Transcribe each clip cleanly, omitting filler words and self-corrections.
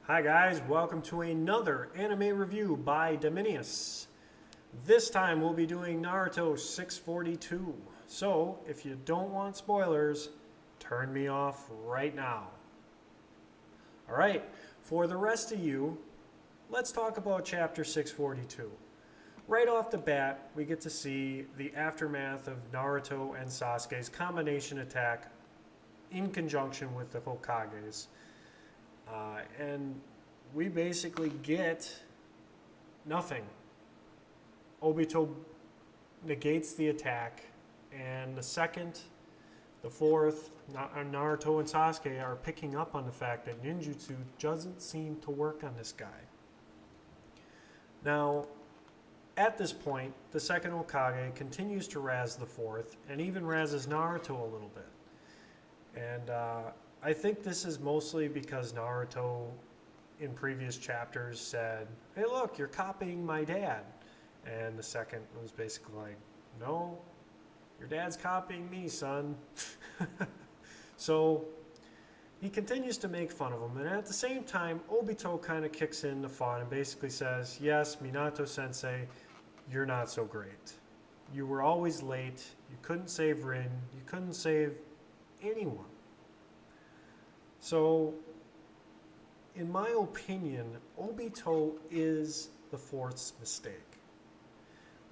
Hi guys, welcome to another anime review by Diminias. This time we'll be doing Naruto 642. So, if you don't want spoilers, turn me off right now. Alright, for the rest of you, let's talk about chapter 642. Right off the bat, we get to see the aftermath of Naruto and Sasuke's combination attack in conjunction with the Hokages. And we basically get nothing. Obito negates the attack, and the second, the fourth, Naruto and Sasuke are picking up on the fact that ninjutsu doesn't seem to work on this guy. Now, at this point, the second Hokage continues to razz the fourth, and even razzes Naruto a little bit. And I think this is mostly because Naruto in previous chapters said, hey look, you're copying my dad. And the second was basically like, no, your dad's copying me, son. So he continues to make fun of him. And at the same time, Obito kind of kicks in the fun and basically says, yes, Minato sensei, you're not so great. You were always late. You couldn't save Rin. You couldn't save anyone. So, in my opinion, Obito is the fourth's mistake.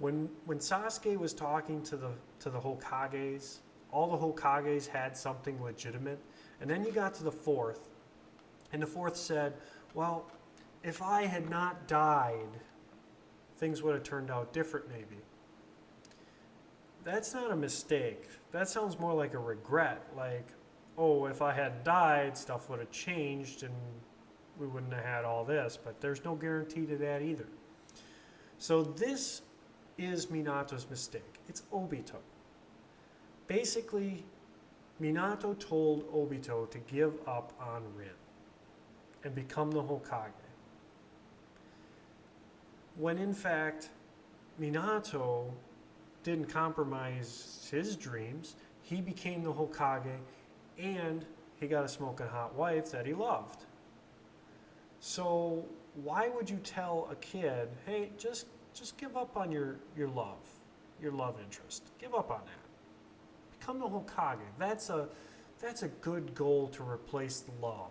When Sasuke was talking to the Hokages, all the Hokages had something legitimate, and then you got to the fourth, and the fourth said, well, if I had not died, things would have turned out different maybe. That's not a mistake. That sounds more like a regret, like, oh, if I hadn't died, stuff would have changed and we wouldn't have had all this. But there's no guarantee to that either. So this is Minato's mistake. It's Obito. Basically, Minato told Obito to give up on Rin and become the Hokage. When in fact, Minato didn't compromise his dreams. He became the Hokage, and he got a smoking hot wife that he loved. So why would you tell a kid, hey, just give up on your love interest. Give up on that. Become the Hokage. That's a good goal to replace love.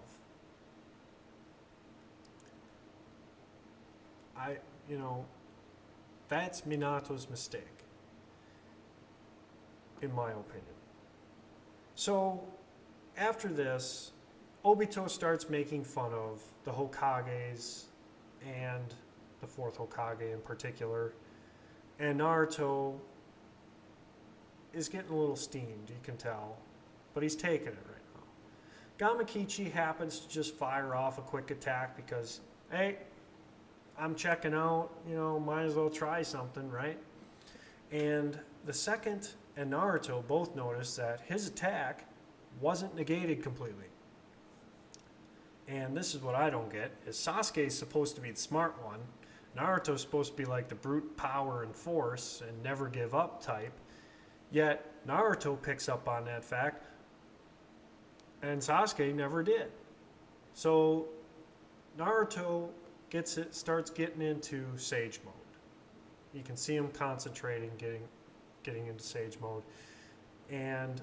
That's Minato's mistake, in my opinion. So after this, Obito starts making fun of the Hokages and the fourth Hokage in particular. And Naruto is getting a little steamed, you can tell. But he's taking it right now. Gamakichi happens to just fire off a quick attack because, hey, I'm checking out, might as well try something, right? And the second and Naruto both notice that his attack wasn't negated completely. And this is what I don't get, is Sasuke is supposed to be the smart one. Naruto's supposed to be like the brute power and force and never give up type. Yet Naruto picks up on that fact and Sasuke never did. So Naruto starts getting into sage mode. You can see him concentrating, getting into sage mode. And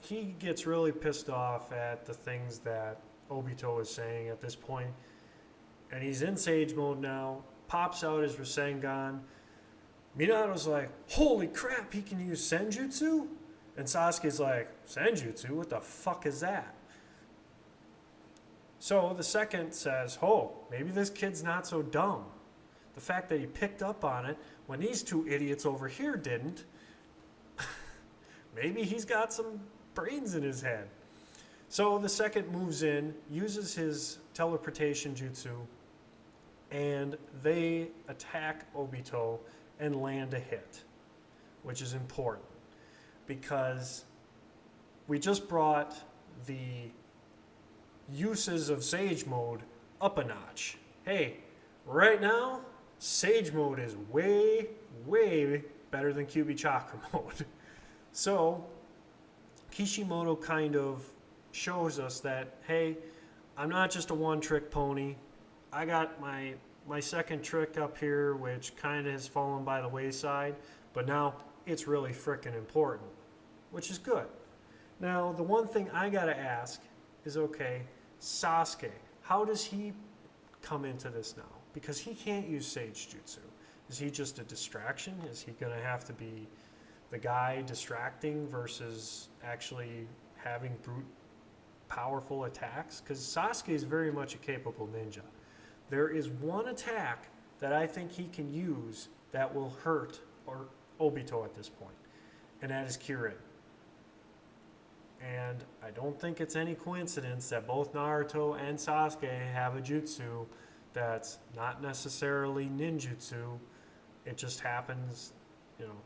he gets really pissed off at the things that Obito is saying at this point. And he's in sage mode now, pops out his Rasengan. Minato's like, holy crap, he can use Senjutsu? And Sasuke's like, Senjutsu? What the fuck is that? So the second says, oh, maybe this kid's not so dumb. The fact that he picked up on it when these two idiots over here didn't, maybe he's got some brains in his head. So the second moves in, uses his teleportation jutsu, and they attack Obito and land a hit, which is important because we just brought the uses of Sage Mode up a notch. Hey, right now, Sage Mode is way, way better than QB Chakra Mode. So Kishimoto kind of shows us that, hey, I'm not just a one-trick pony. I got my second trick up here, which kind of has fallen by the wayside, but now it's really frickin' important, which is good. Now, the one thing I gotta ask is, okay, Sasuke, how does he come into this now? Because he can't use Sage Jutsu. Is he just a distraction? Is he gonna have to be the guy distracting versus actually having brute powerful attacks? Because Sasuke is very much a capable ninja. There is one attack that I think he can use that will hurt Obito at this point, and that is Kirin. And I don't think it's any coincidence that both Naruto and Sasuke have a jutsu that's not necessarily ninjutsu. It just happens, you know.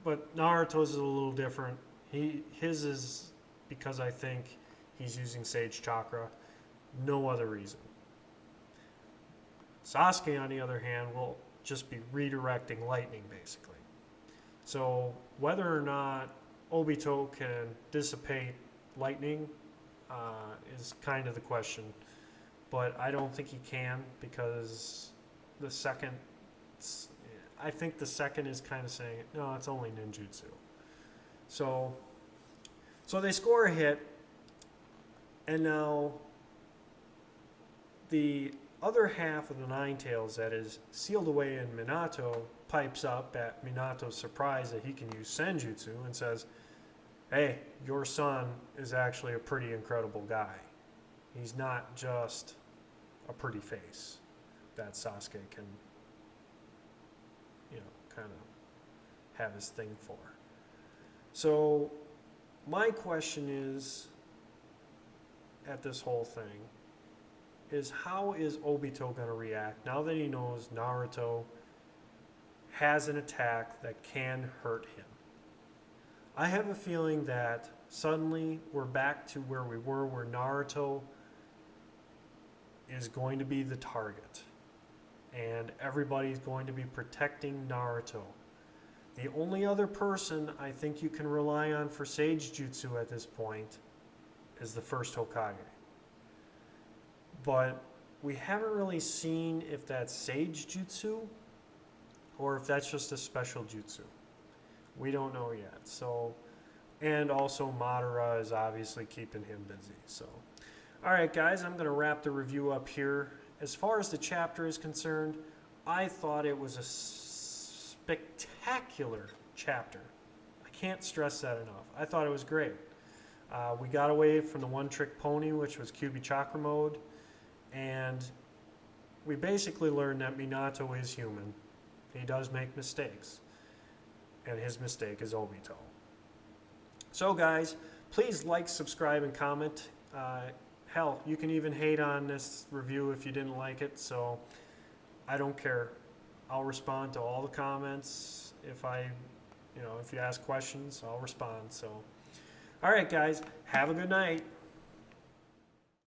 But Naruto's is a little different. His is because I think he's using Sage Chakra. No other reason. Sasuke, on the other hand, will just be redirecting lightning, basically. So whether or not Obito can dissipate lightning is kind of the question. But I don't think he can, because the second... I think the second is kind of saying, no, it's only ninjutsu. So they score a hit, and now the other half of the Nine Tails that is sealed away in Minato pipes up at Minato's surprise that he can use Senjutsu and says, hey, your son is actually a pretty incredible guy. He's not just a pretty face that Sasuke can, kind of have his thing for. So my question is, at this whole thing, is how is Obito going to react now that he knows Naruto has an attack that can hurt him? I have a feeling that suddenly we're back to where we were, where Naruto is going to be the target. And everybody's going to be protecting Naruto. The only other person I think you can rely on for Sage Jutsu at this point is the first Hokage. But we haven't really seen if that's Sage Jutsu or if that's just a special Jutsu. We don't know yet. So, and also Madara is obviously keeping him busy. So, all right, guys, I'm going to wrap the review up here. As far as the chapter is concerned, I thought it was a spectacular chapter. I can't stress that enough. I thought it was great. We got away from the one-trick pony, which was QB Chakra mode, and we basically learned that Minato is human. He does make mistakes, and his mistake is Obito. So, guys, please like, subscribe, and comment. Hell, you can even hate on this review if you didn't like it, so I don't care. I'll respond to all the comments. If you ask questions, I'll respond. So, all right, guys, have a good night.